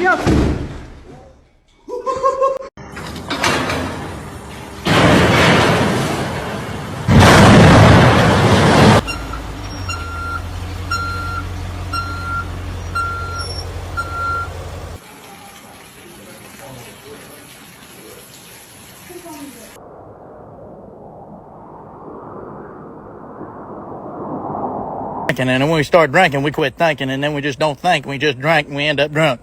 gel. And then when we start drinking, we quit thinking, and then we just don't think. We just drink, and we end up drunk.